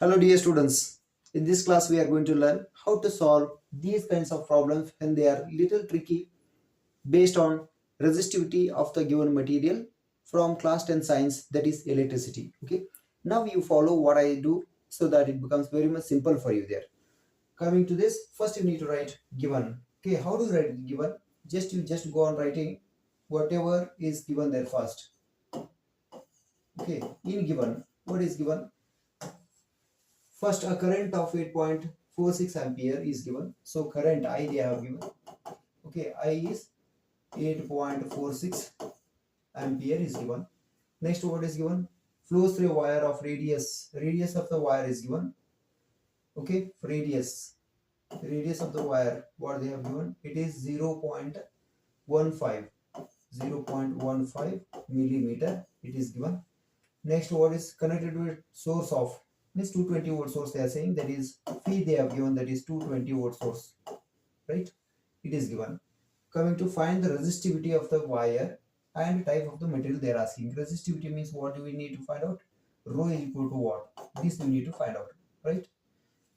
Hello dear students, in this class we are going to learn how to solve these kinds of problems when they are little tricky based on resistivity of the given material from class 10 science, that is electricity. Okay, now you follow what I do so that it becomes very much simple for you there. Coming to this, first you need to write given. Okay, how do you write given? You just go on writing whatever is given there first. Okay, in given, what is given? First, a current of 8.46 ampere is given. So current I they have given. Okay, I is 8.46 ampere is given. Next, what is given? Flows through a wire of radius. Radius of the wire is given. Okay, radius of the wire. What they have given? It is 0.15. 0.15 millimeter. It is given. Next, what is connected with source of this 220 volt source they are saying, that is phi they have given, that is 220 volt source, right? It is given. Coming to find the resistivity of the wire and type of the material they are asking. Resistivity means what do we need to find out? Rho is equal to what? This we need to find out, right?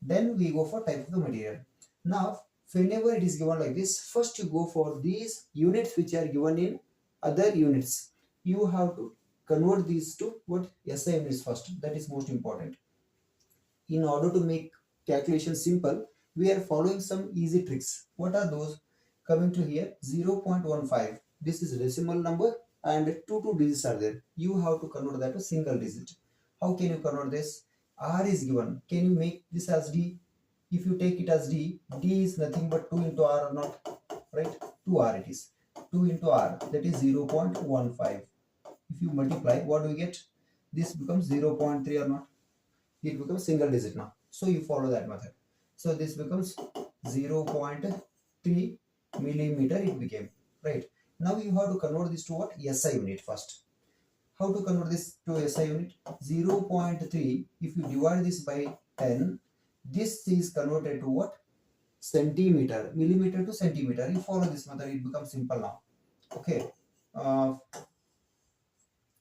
Then we go for type of the material. Now, whenever it is given like this, first you go for these units which are given in other units. You have to convert these to what? SI units first. That is most important. In order to make calculation simple, we are following some easy tricks. What are those? Coming to here, 0.15. This is decimal number and two digits are there. You have to convert that to single digit. How can you convert this? R is given. Can you make this as D? If you take it as D, D is nothing but 2 into R or not, right? 2R it is. 2 into R, that is 0.15. If you multiply, what do we get? This becomes 0.3 or not? It becomes single digit now. So you follow that method. So this becomes 0.3 millimeter it became, right? Now you have to convert this to what? SI unit first. How to convert this to SI unit? 0.3, if you divide this by 10, this is converted to what? Centimeter. Millimeter to centimeter. You follow this method, it becomes simple now. Okay.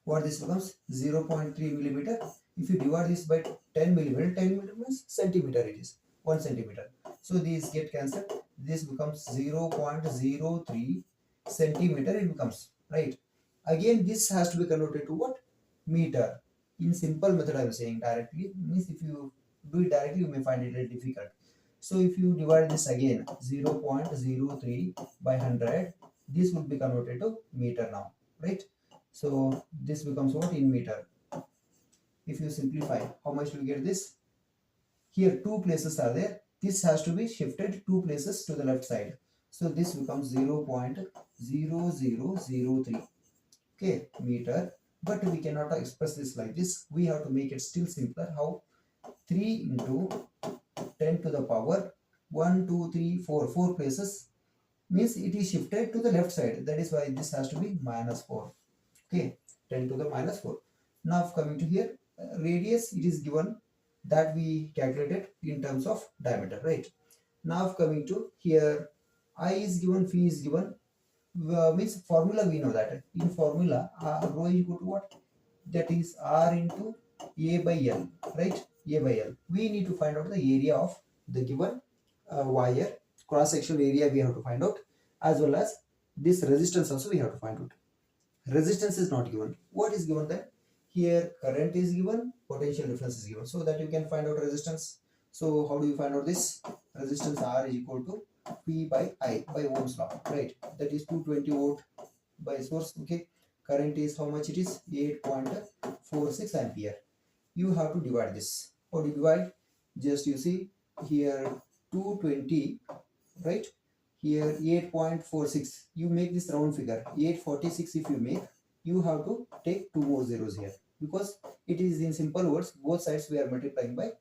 What this becomes? 0.3 millimeter. If you divide this by 10 millimeter, 10 millimeter means centimeter it is. 1 centimeter. So these get cancelled. This becomes 0.03 centimeter it becomes, right? Again, this has to be converted to what? Meter. In simple method I am saying directly. Means if you do it directly, you may find it very difficult. So if you divide this again, 0.03 by 100, this will be converted to meter now, right? So this becomes what? In meter. If you simplify, how much do you get this? Here two places are there. This has to be shifted 2 places to the left side. So this becomes 0.0003. Okay, meter. But we cannot express this like this. We have to make it still simpler. How? 3 into 10 to the power 1, 2, 3, 4. 4 places means it is shifted to the left side. That is why this has to be minus 4. Okay, 10 to the minus 4. Now coming to here, radius it is given that we calculated in terms of diameter, right? Now coming to here, I is given, phi is given, means formula we know that. In formula, rho is equal to what? That is R into A by L, right? A by L. We need to find out the area of the given wire, cross-sectional area we have to find out, as well as this resistance also we have to find out. Resistance is not given. What is given then? Here current is given, potential difference is given, so that you can find out resistance. So how do you find out this? Resistance R is equal to P by I by Ohm's law, right? That is 220 volt by source. Okay, current is how much? It is 8.46 ampere. You have to divide this. How do you divide? Just you see here 220, right? Here 8.46. You make this round figure 846. If you make, you have to take 2 more zeros here, because it is in simple words, both sides we are multiplying by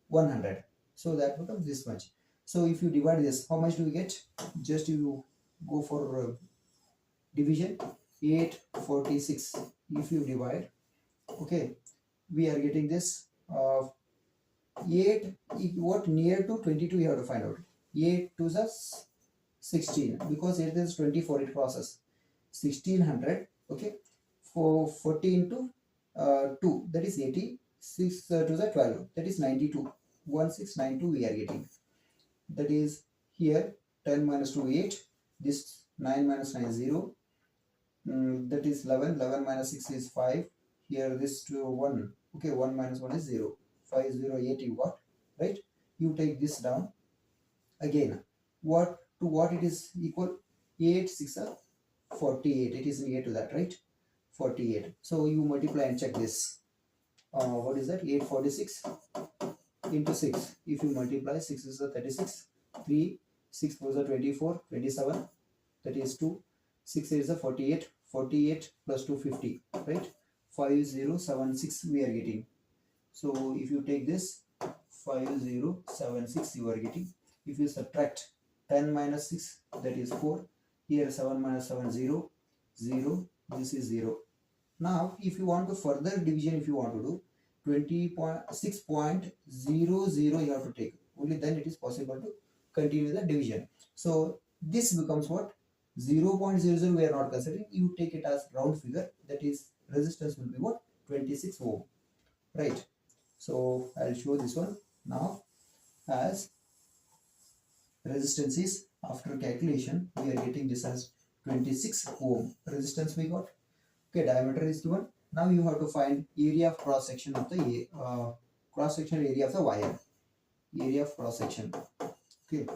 100, so that becomes this much. So if you divide this, how much do you get? Just you go for division. 846 if you divide, okay, we are getting this 8 what? Near to 22 you have to find out. 8 to the 16, because it is 24 it crosses 1600. Okay, for 40 into 2, that is 80. 6 to the 12, that is 92. 1692 we are getting. That is here 10 minus 2 8. This 9 minus 9 0. That is 11. 11 minus 6 is 5. Here this 2 1. Okay, 1 minus 1 is 0. 508 you got, right? You take this down again. What to what it is equal? 8 6 are 48. It is near to that, right? 48. So you multiply and check this. What is that? 846 into 6. If you multiply, 6 is a 36. 3 6 4 is a 24. 27. That is 2. 6 is a 48. 48 plus 250, right? 5076 we are getting. So if you take this 5076 you are getting. If you subtract 10 minus 6, that is 4. Here 7 minus 7 0. 0. This is 0. Now if you want to further division, if you want to do 6.00 you have to take. Only then it is possible to continue the division. So this becomes what? 0.00 we are not considering. You take it as round figure. That is resistance will be what? 26 ohm. Right. So I'll show this one now. As resistance is, after calculation we are getting this as 26 ohm resistance we got. Okay, diameter is given. Now you have to find area of cross section of the cross section area of the wire. Area of cross section. Okay,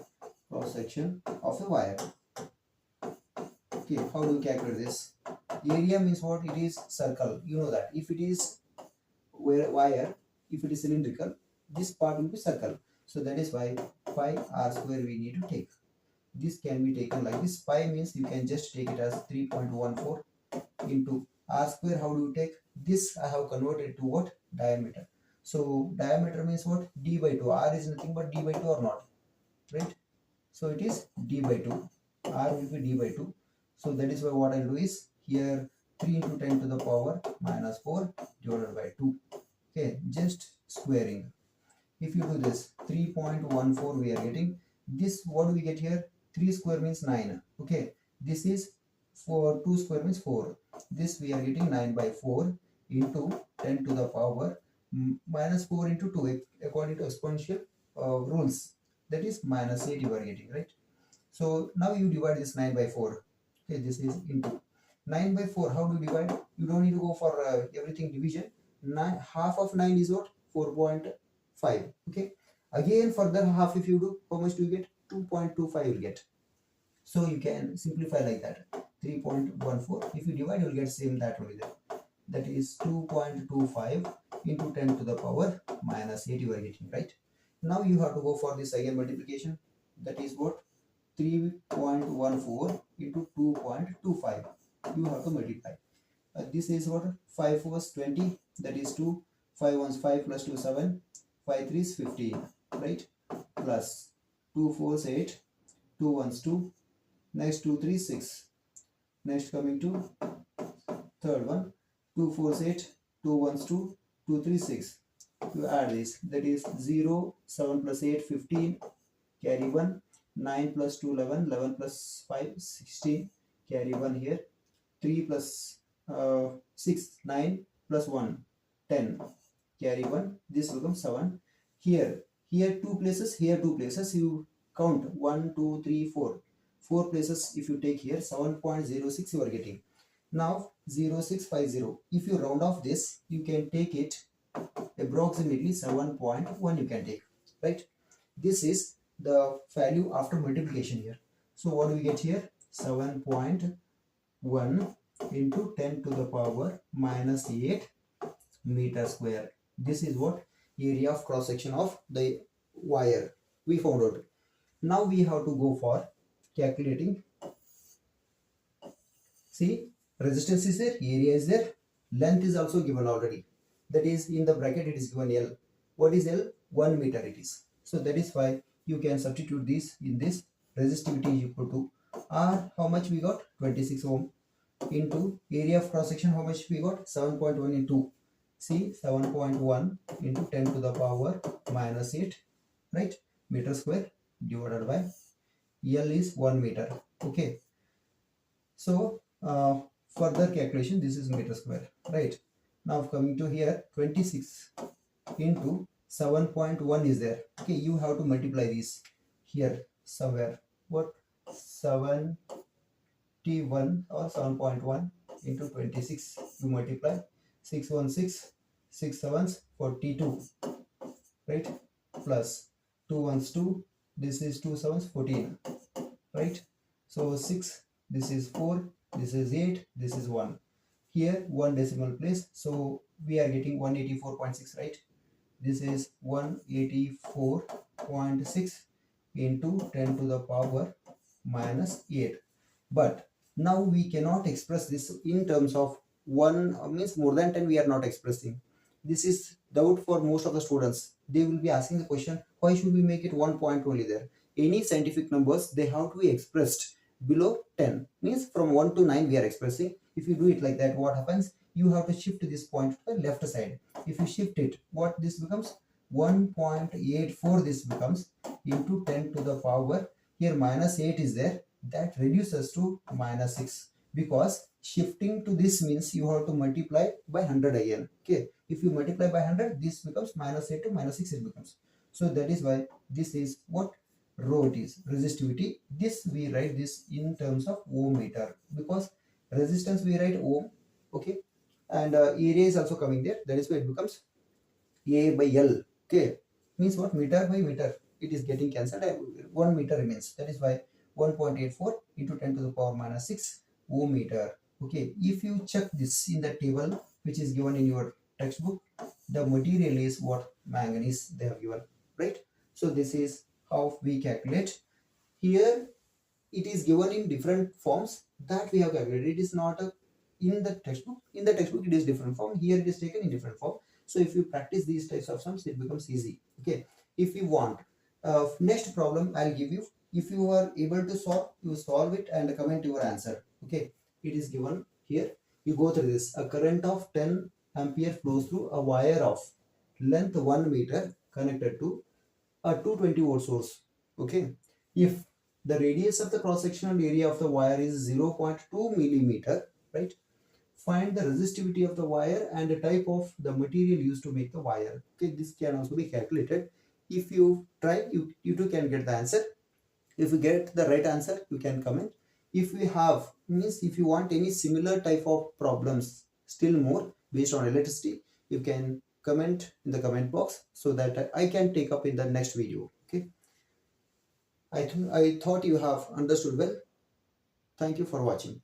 cross section of the wire. Okay, how do you calculate this? Area means what? It is circle. You know that. If it is wire, if it is cylindrical, this part will be circle. So that is why pi r square we need to take. This can be taken like this. Pi means you can just take it as 3.14 into r square. How do you take this? I have converted to what? Diameter. So diameter means what? D by 2. R is nothing but D by 2 or not, right? So it is D by 2. R will be D by 2. So that is why what I do is here 3 into 10 to the power minus 4 divided by 2. Okay, just squaring. If you do this 3.14 we are getting. This what do we get here? 3 square means 9. Okay, this is 2 square means 4. This we are getting 9 by 4 into 10 to the power minus 4 into 2 according to exponential rules. That is minus 8 you are getting, right? So now you divide this 9 by 4. Okay, this is into 9 by 4. How do you divide? You don't need to go for everything division. Half of 9 is what? 4.5. Okay. Again further half if you do, how much do you get? 2.25 you will get. So you can simplify like that. 3.14. If you divide, you will get same that only there. That is 2.25 into 10 to the power minus 8 you are getting, right? Now you have to go for this again multiplication. That is what? 3.14 into 2.25. You have to multiply. This is what? 5 4s 20. That is 2. 5 1s 5 plus 2 7. 5 3s 15. Right? Plus 2 4s 8. 2 1s 2. Next 2 3 6. Next coming to third one. 2 4s 8. 2 1s 2. 2 3 6. You add this. That is 0. 7 plus 8 15. Carry 1. 9 plus 2 11. 11 plus 5 16. Carry 1 here. 3 plus 6 9 plus 1 10. Carry 1. This becomes 7. Here 2 places, here 2 places. You count 1 2 3 4. 4 places if you take here 7.06 you are getting. Now 0650. If you round off this, you can take it approximately 7.1 you can take, right? This is the value after multiplication here. So what do we get here? 7.1 into 10 to the power minus 8 meter square. This is what? Area of cross section of the wire we found out. Now we have to go for calculating. See, resistance is there, area is there, length is also given already. That is in the bracket it is given L. What is L? 1 meter it is. So that is why you can substitute this in this. Resistivity is equal to R. How much we got? 26 ohm into area of cross section. How much we got? 7.1 into, see, 7.1 into 10 to the power minus 8, right? Meter square divided by L is 1 meter. Okay. So further calculation, this is meter square, right? Now coming to here, 26 into 7.1 is there. Okay, you have to multiply this here somewhere. What? 71 or 7.1 into 26. You multiply 616, 6 sevens 42, right? Plus 2 ones 2. This is 2 sevens 14, right? So 6. This is 4. This is 8. This is 1. Here one decimal place. So we are getting 184.6, right? This is 184.6 into 10 to the power minus 8. But now we cannot express this in terms of 1, means more than 10 we are not expressing. This is doubt for most of the students. They will be asking the question, why should we make it 1 point only there? Any scientific numbers, they have to be expressed below 10. Means from 1 to 9 we are expressing. If you do it like that, what happens? You have to shift this point to the left side. If you shift it, what this becomes? 1.84 this becomes into 10 to the power. Here minus 8 is there. That reduces to minus 6, because shifting to this means you have to multiply by 100 again. Okay, if you multiply by 100, this becomes minus 8 to minus 6 it becomes. So that is why this is what rho it is, resistivity. This we write this in terms of ohm meter, because resistance we write ohm. Okay, and area is also coming there. That is why it becomes A by L. Okay, means what? Meter by meter. It is getting cancelled. 1 meter remains. That is why 1.84 into 10 to the power minus 6 ohm meter. Okay, if you check this in the table which is given in your textbook, the material is what? Manganese they have given, right? So this is how we calculate. Here it is given in different forms that we have calculated. It is not in the textbook. In the textbook it is different form. Here it is taken in different form. So if you practice these types of sums, it becomes easy. Okay, if you want, next problem I'll give you. If you are able to solve, you solve it and comment your answer. Okay, it is given here. You go through this. A current of 10 ampere flows through a wire of length 1 meter connected to a 220 volt source. Okay, if the radius of the cross sectional area of the wire is 0.2 millimeter, right? Find the resistivity of the wire and the type of the material used to make the wire. Okay, this can also be calculated. If you try, you too can get the answer. If you get the right answer, you can comment. If we have, means if you want any similar type of problems, still more based on electricity, you can comment in the comment box so that I can take up in the next video. Okay, I thought you have understood well. Thank you for watching.